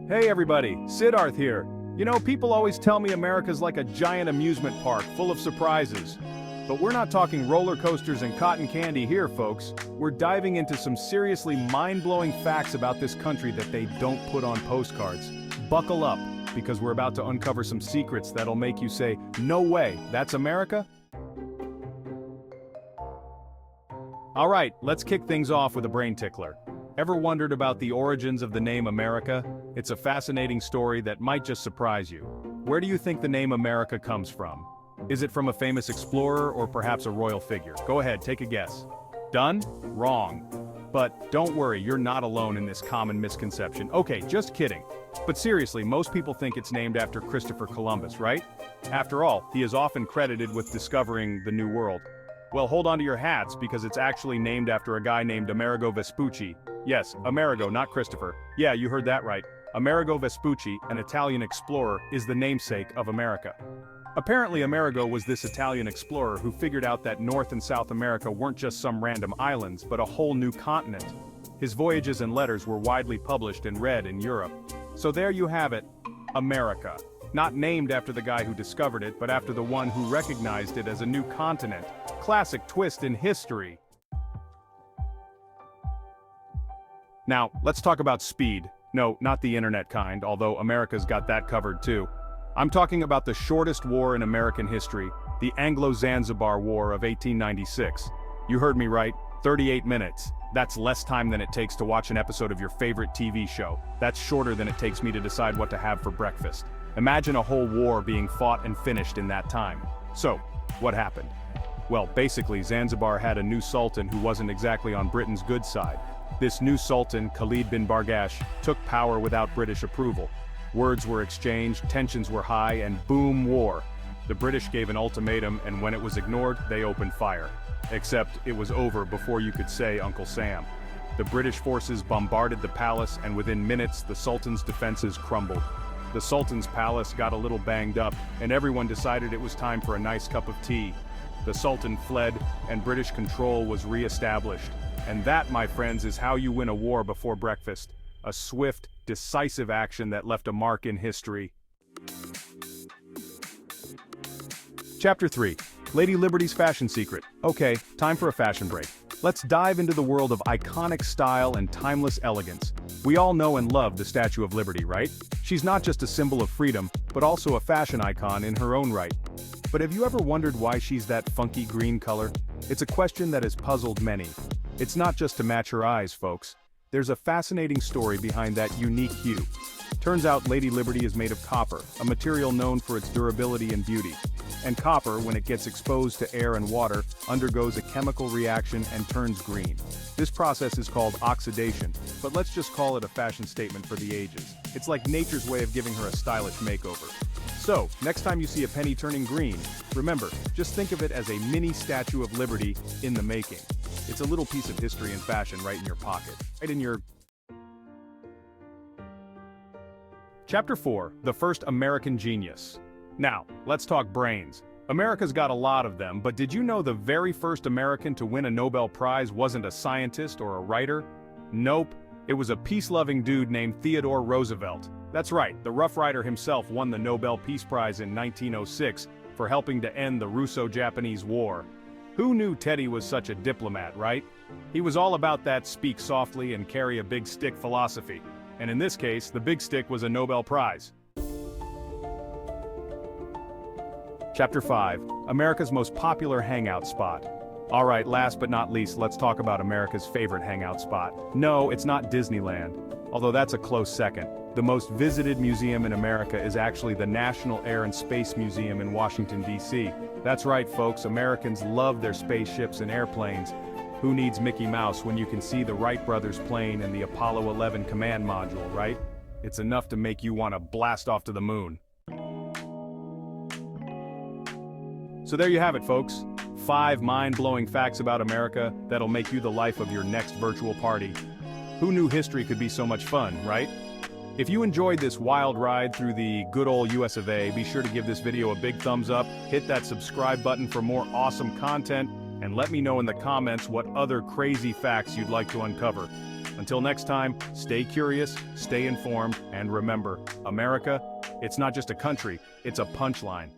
Hey everybody, Siddharth here. You know, people always tell me America's like a giant amusement park full of surprises. But we're not talking roller coasters and cotton candy here, folks. We're diving into some seriously mind-blowing facts about this country that they don't put on postcards. Buckle up, because we're about to uncover some secrets that'll make you say, "No way, that's America?" Alright, let's kick things off with a brain tickler. Ever wondered about the origins of the name America? It's a fascinating story that might just surprise you. Where do you think the name America comes from? Is it from a famous explorer or perhaps a royal figure? Go ahead, take a guess. Done? Wrong. But don't worry, you're not alone in this common misconception. Okay, just kidding. But seriously, most people think it's named after Christopher Columbus, right? After all, he is often credited with discovering the New World. Well, hold on to your hats because it's actually named after a guy named Amerigo Vespucci. Yes, Amerigo, not Christopher. Yeah, you heard that right. Amerigo Vespucci, an Italian explorer, is the namesake of America. Apparently, Amerigo was this Italian explorer who figured out that North and South America weren't just some random islands, but a whole new continent. His voyages and letters were widely published and read in Europe. So there you have it, America. Not named after the guy who discovered it, but after the one who recognized it as a new continent. Classic twist in history. Now, let's talk about speed. No, not the internet kind, although America's got that covered too. I'm talking about the shortest war in American history, the Anglo-Zanzibar War of 1896. You heard me right, 38 minutes. That's less time than it takes to watch an episode of your favorite TV show. That's shorter than it takes me to decide what to have for breakfast. Imagine a whole war being fought and finished in that time. So, what happened? Well, basically, Zanzibar had a new sultan who wasn't exactly on Britain's good side. This new sultan, Khalid bin Bargash, took power without British approval. Words were exchanged, tensions were high, and boom, war. The British gave an ultimatum, and when it was ignored, they opened fire. Except, it was over before you could say Uncle Sam. The British forces bombarded the palace, and within minutes, the sultan's defenses crumbled. The sultan's palace got a little banged up, and everyone decided it was time for a nice cup of tea. The sultan fled, and British control was re-established. And that, my friends, is how you win a war before breakfast. A swift, decisive action that left a mark in history. Chapter 3. Lady Liberty's Fashion Secret. Okay, time for a fashion break. Let's dive into the world of iconic style and timeless elegance. We all know and love the Statue of Liberty, right? She's not just a symbol of freedom, but also a fashion icon in her own right. But have you ever wondered why she's that funky green color? It's a question that has puzzled many. It's not just to match her eyes, folks. There's a fascinating story behind that unique hue. Turns out Lady Liberty is made of copper, a material known for its durability and beauty. And copper, when it gets exposed to air and water, undergoes a chemical reaction and turns green. This process is called oxidation, but let's just call it a fashion statement for the ages. It's like nature's way of giving her a stylish makeover. So, next time you see a penny turning green, remember, just think of it as a mini Statue of Liberty in the making. It's a little piece of history and fashion right in your pocket. Right in your... Chapter 4, The First American Genius. Now, let's talk brains. America's got a lot of them, but did you know the very first American to win a Nobel Prize wasn't a scientist or a writer? Nope, it was a peace-loving dude named Theodore Roosevelt. That's right, the Rough Rider himself won the Nobel Peace Prize in 1906 for helping to end the Russo-Japanese War. Who knew Teddy was such a diplomat, right? He was all about that speak softly and carry a big stick philosophy. And in this case, the big stick was a Nobel Prize. Chapter 5, America's most popular hangout spot. Alright, last but not least, let's talk about America's favorite hangout spot. No, it's not Disneyland, although that's a close second. The most visited museum in America is actually the National Air and Space Museum in Washington, D.C. That's right, folks, Americans love their spaceships and airplanes. Who needs Mickey Mouse when you can see the Wright brothers plane and the Apollo 11 command module, right? It's enough to make you want to blast off to the moon. So there you have it, folks. 5 mind-blowing facts about America that'll make you the life of your next virtual party. Who knew history could be so much fun, right? If you enjoyed this wild ride through the good old US of A, be sure to give this video a big thumbs up, hit that subscribe button for more awesome content, and let me know in the comments what other crazy facts you'd like to uncover. Until next time, stay curious, stay informed, and remember, America, it's not just a country, it's a punchline.